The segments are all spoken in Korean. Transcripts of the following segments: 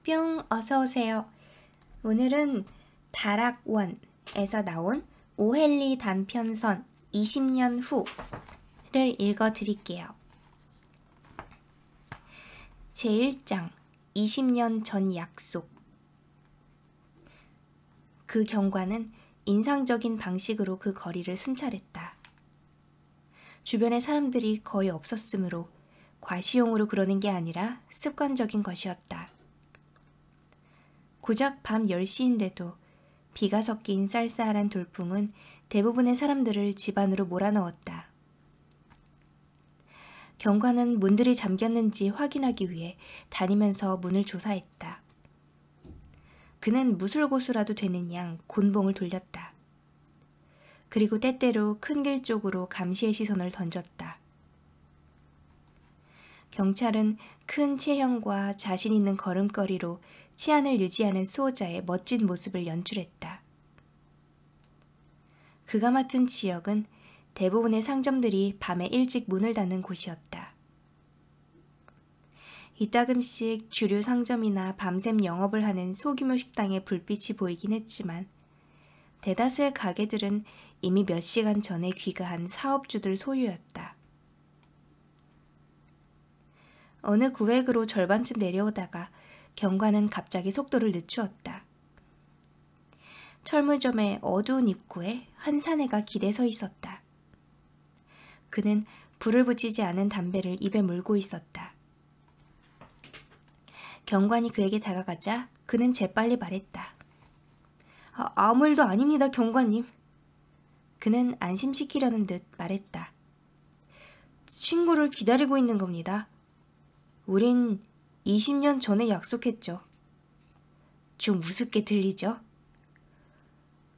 뿅, 어서오세요. 오늘은 다락원에서 나온 오헨리 단편선 20년 후를 읽어드릴게요. 제1장 20년 전 약속. 그 경관은 인상적인 방식으로 그 거리를 순찰했다. 주변에 사람들이 거의 없었으므로 과시용으로 그러는 게 아니라 습관적인 것이었다. 고작 밤 10시인데도 비가 섞인 쌀쌀한 돌풍은 대부분의 사람들을 집 안으로 몰아넣었다. 경관은 문들이 잠겼는지 확인하기 위해 다니면서 문을 조사했다. 그는 무술고수라도 되는 양 곤봉을 돌렸다. 그리고 때때로 큰 길 쪽으로 감시의 시선을 던졌다. 경찰은 큰 체형과 자신 있는 걸음걸이로 치안을 유지하는 수호자의 멋진 모습을 연출했다. 그가 맡은 지역은 대부분의 상점들이 밤에 일찍 문을 닫는 곳이었다. 이따금씩 주류 상점이나 밤샘 영업을 하는 소규모 식당의 불빛이 보이긴 했지만 대다수의 가게들은 이미 몇 시간 전에 귀가한 사업주들 소유였다. 어느 구획으로 절반쯤 내려오다가 경관은 갑자기 속도를 늦추었다. 철물점의 어두운 입구에 한 사내가 길에 서 있었다. 그는 불을 붙이지 않은 담배를 입에 물고 있었다. 경관이 그에게 다가가자 그는 재빨리 말했다. 아무 일도 아닙니다, 경관님. 그는 안심시키려는 듯 말했다. 친구를 기다리고 있는 겁니다. 우린 20년 전에 약속했죠. 좀 우습게 들리죠?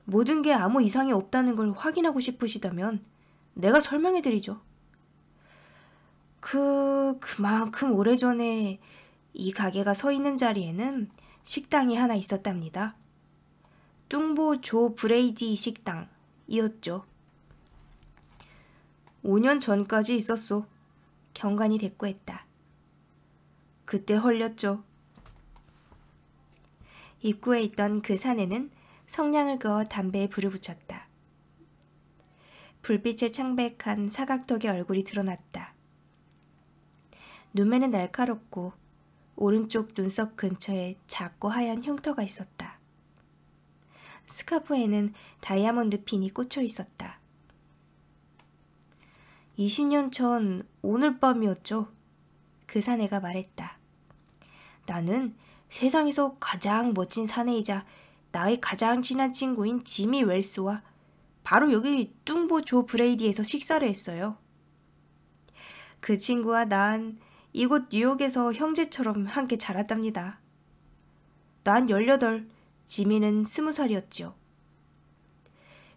모든 게 아무 이상이 없다는 걸 확인하고 싶으시다면 내가 설명해드리죠. 그만큼 오래전에 이 가게가 서 있는 자리에는 식당이 하나 있었답니다. 뚱보 조 브레이디 식당이었죠. 5년 전까지 있었소. 경관이 대꾸했다. 그때 헐렸죠. 입구에 있던 그 사내는 성냥을 그어 담배에 불을 붙였다. 불빛에 창백한 사각턱의 얼굴이 드러났다. 눈매는 날카롭고 오른쪽 눈썹 근처에 작고 하얀 흉터가 있었다. 스카프에는 다이아몬드 핀이 꽂혀 있었다. 20년 전 오늘 밤이었죠. 그 사내가 말했다. 나는 세상에서 가장 멋진 사내이자 나의 가장 친한 친구인 지미 웰스와 바로 여기 뚱보 조 브레이디에서 식사를 했어요. 그 친구와 난 이곳 뉴욕에서 형제처럼 함께 자랐답니다. 난 18, 지미는 20살이었죠.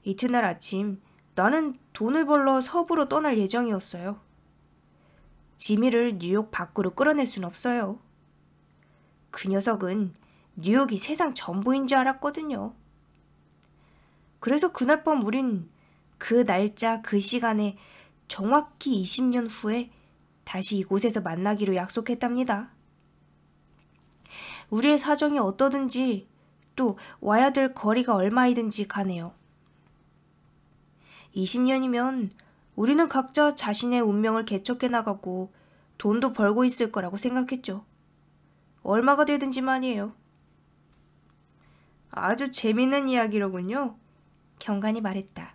이튿날 아침 나는 돈을 벌러 서부로 떠날 예정이었어요. 지미를 뉴욕 밖으로 끌어낼 순 없어요. 그 녀석은 뉴욕이 세상 전부인 줄 알았거든요. 그래서 그날 밤 우린 그 날짜 그 시간에 정확히 20년 후에 다시 이곳에서 만나기로 약속했답니다. 우리의 사정이 어떠든지 또 와야 될 거리가 얼마이든지 가네요. 20년이면 우리는 각자 자신의 운명을 개척해 나가고 돈도 벌고 있을 거라고 생각했죠. 얼마가 되든지 말이에요. 아주 재밌는 이야기로군요. 경관이 말했다.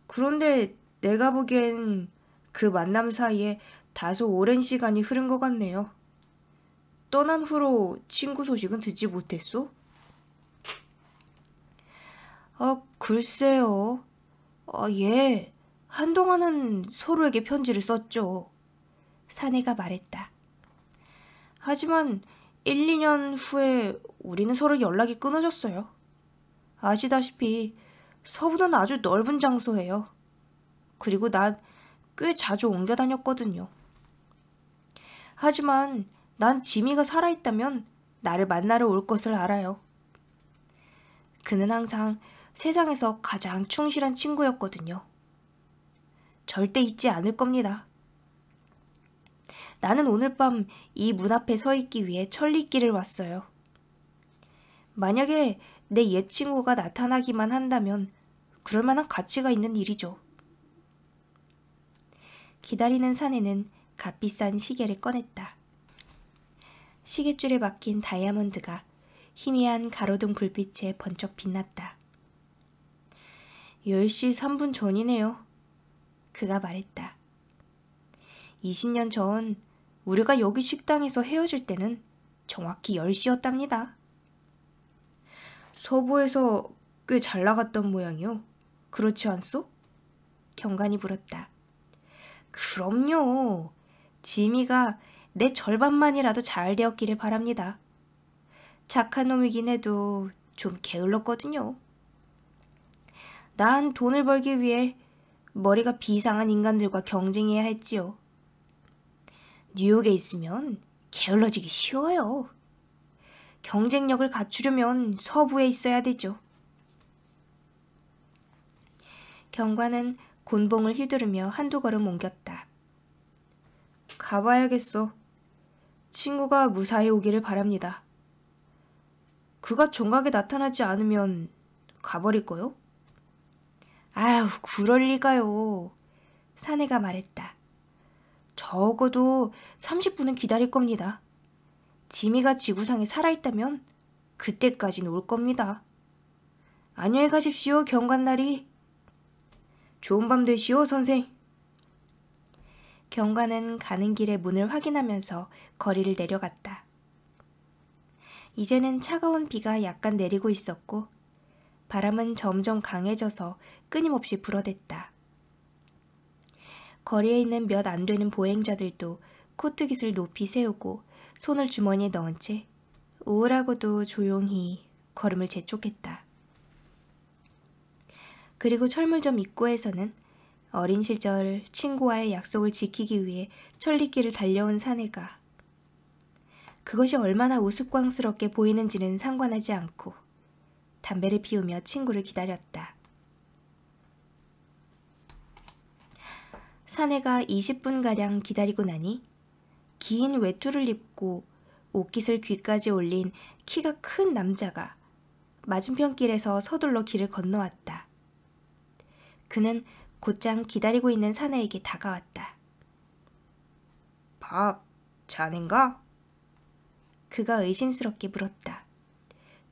그런데 내가 보기엔 그 만남 사이에 다소 오랜 시간이 흐른 것 같네요. 떠난 후로 친구 소식은 듣지 못했소? 글쎄요. 예, 한동안은 서로에게 편지를 썼죠. 사내가 말했다. 하지만 1, 2년 후에 우리는 서로 연락이 끊어졌어요. 아시다시피 서부는 아주 넓은 장소예요. 그리고 난 꽤 자주 옮겨 다녔거든요. 하지만 난 지미가 살아있다면 나를 만나러 올 것을 알아요. 그는 항상 세상에서 가장 충실한 친구였거든요. 절대 잊지 않을 겁니다. 나는 오늘 밤 이 문 앞에 서 있기 위해 천리길을 왔어요. 만약에 내 옛 친구가 나타나기만 한다면 그럴 만한 가치가 있는 일이죠. 기다리는 사내는 값비싼 시계를 꺼냈다. 시계줄에 박힌 다이아몬드가 희미한 가로등 불빛에 번쩍 빛났다. 10시 3분 전이네요. 그가 말했다. 20년 전 우리가 여기 식당에서 헤어질 때는 정확히 10시였답니다. 서부에서 꽤 잘 나갔던 모양이요. 그렇지 않소? 경관이 물었다. 그럼요. 지미가 내 절반만이라도 잘 되었기를 바랍니다. 착한 놈이긴 해도 좀 게을렀거든요. 난 돈을 벌기 위해 머리가 비상한 인간들과 경쟁해야 했지요. 뉴욕에 있으면 게을러지기 쉬워요. 경쟁력을 갖추려면 서부에 있어야 되죠. 경관은 곤봉을 휘두르며 한두 걸음 옮겼다. 가봐야겠어. 친구가 무사히 오기를 바랍니다. 그가 정각에 나타나지 않으면 가버릴 거요? 아휴, 그럴 리가요. 사내가 말했다. 적어도 30분은 기다릴 겁니다. 지미가 지구상에 살아있다면 그때까지는 올 겁니다. 안녕히 가십시오, 경관나리. 좋은 밤 되시오, 선생. 경관은 가는 길에 문을 확인하면서 거리를 내려갔다. 이제는 차가운 비가 약간 내리고 있었고 바람은 점점 강해져서 끊임없이 불어댔다. 거리에 있는 몇 안 되는 보행자들도 코트깃을 높이 세우고 손을 주머니에 넣은 채 우울하고도 조용히 걸음을 재촉했다. 그리고 철물점 입구에서는 어린 시절 친구와의 약속을 지키기 위해 천리길을 달려온 사내가 그것이 얼마나 우스꽝스럽게 보이는지는 상관하지 않고 담배를 피우며 친구를 기다렸다. 사내가 20분가량 기다리고 나니 긴 외투를 입고 옷깃을 귀까지 올린 키가 큰 남자가 맞은편 길에서 서둘러 길을 건너왔다. 그는 곧장 기다리고 있는 사내에게 다가왔다. 밥, 자넨가? 그가 의심스럽게 물었다.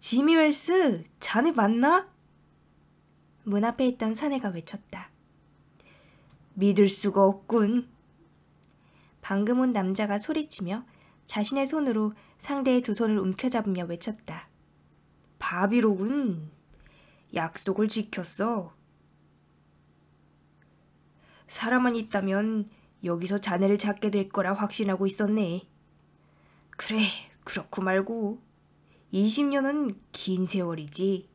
지미 웰스, 자네 맞나? 문 앞에 있던 사내가 외쳤다. 믿을 수가 없군. 방금 온 남자가 소리치며 자신의 손으로 상대의 두 손을 움켜잡으며 외쳤다. 바비로군. 약속을 지켰어. 사람만 있다면 여기서 자네를 찾게 될 거라 확신하고 있었네. 그래, 그렇고 말고 20년은 긴 세월이지.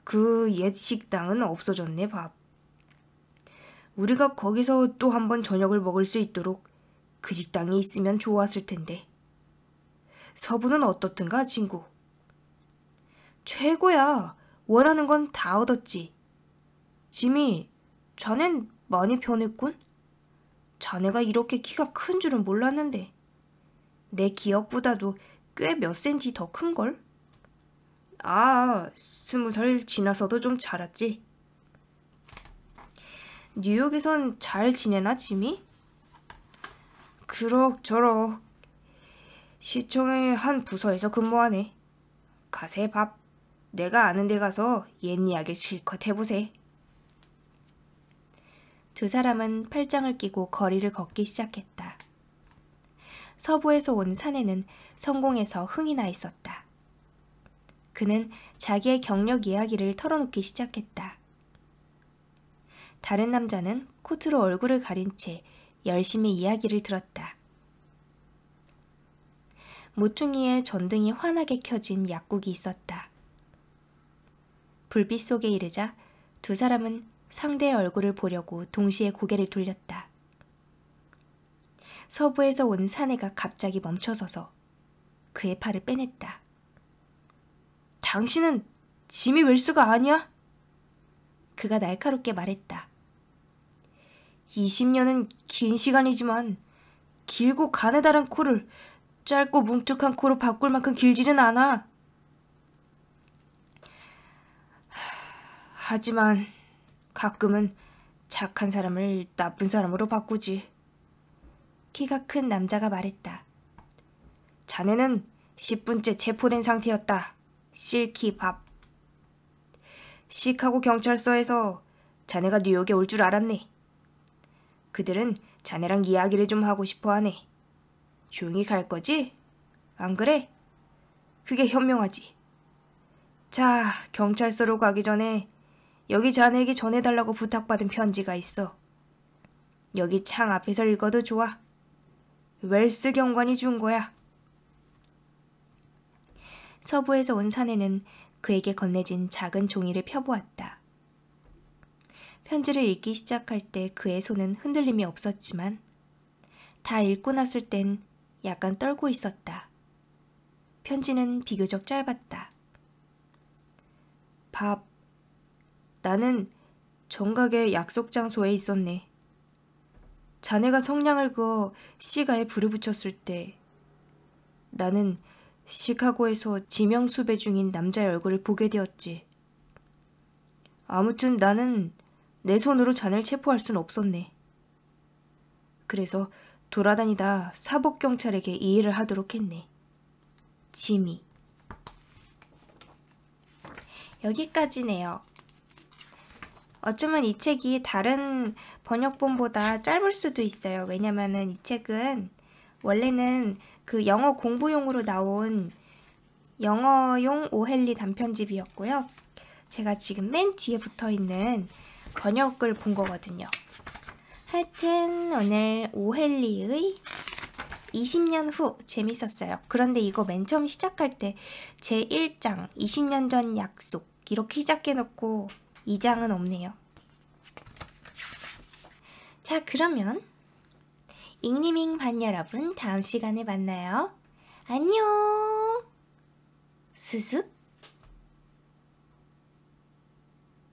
그 옛 식당은 없어졌네, 밥. 우리가 거기서 또 한 번 저녁을 먹을 수 있도록 그 식당이 있으면 좋았을 텐데. 서부는 어떻든가, 친구? 최고야. 원하는 건 다 얻었지. 지미, 자넨 많이 변했군? 자네가 이렇게 키가 큰 줄은 몰랐는데. 내 기억보다도 꽤 몇 센티 더 큰걸? 아, 20살 지나서도 좀 자랐지. 뉴욕에선 잘 지내나, 지미? 그럭저럭. 시청의 한 부서에서 근무하네. 가세, 밥. 내가 아는 데 가서 옛 이야기를 실컷 해보세. 두 사람은 팔짱을 끼고 거리를 걷기 시작했다. 서부에서 온 사내는 성공해서 흥이 나 있었다. 그는 자기의 경력 이야기를 털어놓기 시작했다. 다른 남자는 코트로 얼굴을 가린 채 열심히 이야기를 들었다. 모퉁이에 전등이 환하게 켜진 약국이 있었다. 불빛 속에 이르자 두 사람은 상대의 얼굴을 보려고 동시에 고개를 돌렸다. 서부에서 온 사내가 갑자기 멈춰서서 그의 팔을 빼냈다. 당신은 지미 웰스가 아니야? 그가 날카롭게 말했다. 20년은 긴 시간이지만 길고 가느다란 코를 짧고 뭉툭한 코로 바꿀 만큼 길지는 않아. 하지만 가끔은 착한 사람을 나쁜 사람으로 바꾸지. 키가 큰 남자가 말했다. 자네는 10분째 체포된 상태였다. 실키 밥. 시카고 경찰서에서 자네가 뉴욕에 올 줄 알았네. 그들은 자네랑 이야기를 좀 하고 싶어 하네. 조용히 갈 거지? 안 그래? 그게 현명하지. 자, 경찰서로 가기 전에 여기 자네에게 전해달라고 부탁받은 편지가 있어. 여기 창 앞에서 읽어도 좋아. 웰스 경관이 준 거야. 서부에서 온 사내는 그에게 건네진 작은 종이를 펴보았다. 편지를 읽기 시작할 때 그의 손은 흔들림이 없었지만 다 읽고 났을 땐 약간 떨고 있었다. 편지는 비교적 짧았다. 밥. 나는 정각의 약속 장소에 있었네. 자네가 성냥을 그어 시가에 불을 붙였을 때 나는 시카고에서 지명수배 중인 남자의 얼굴을 보게 되었지. 아무튼 나는 내 손으로 자네를 체포할 순 없었네. 그래서 돌아다니다 사법경찰에게 이 일을 하도록 했네. 지미. 여기까지네요. 어쩌면 이 책이 다른 번역본보다 짧을 수도 있어요. 왜냐면은 이 책은 원래는 그 영어 공부용으로 나온 영어용 오헨리 단편집이었고요. 제가 지금 맨 뒤에 붙어있는 번역을 본 거거든요. 하여튼 오늘 오헨리의 20년 후 재밌었어요. 그런데 이거 맨 처음 시작할 때 제1장 20년 전 약속 이렇게 시작해놓고 2장은 없네요. 자, 그러면 잉리밍 반 여러분 다음 시간에 만나요. 안녕. 스슥.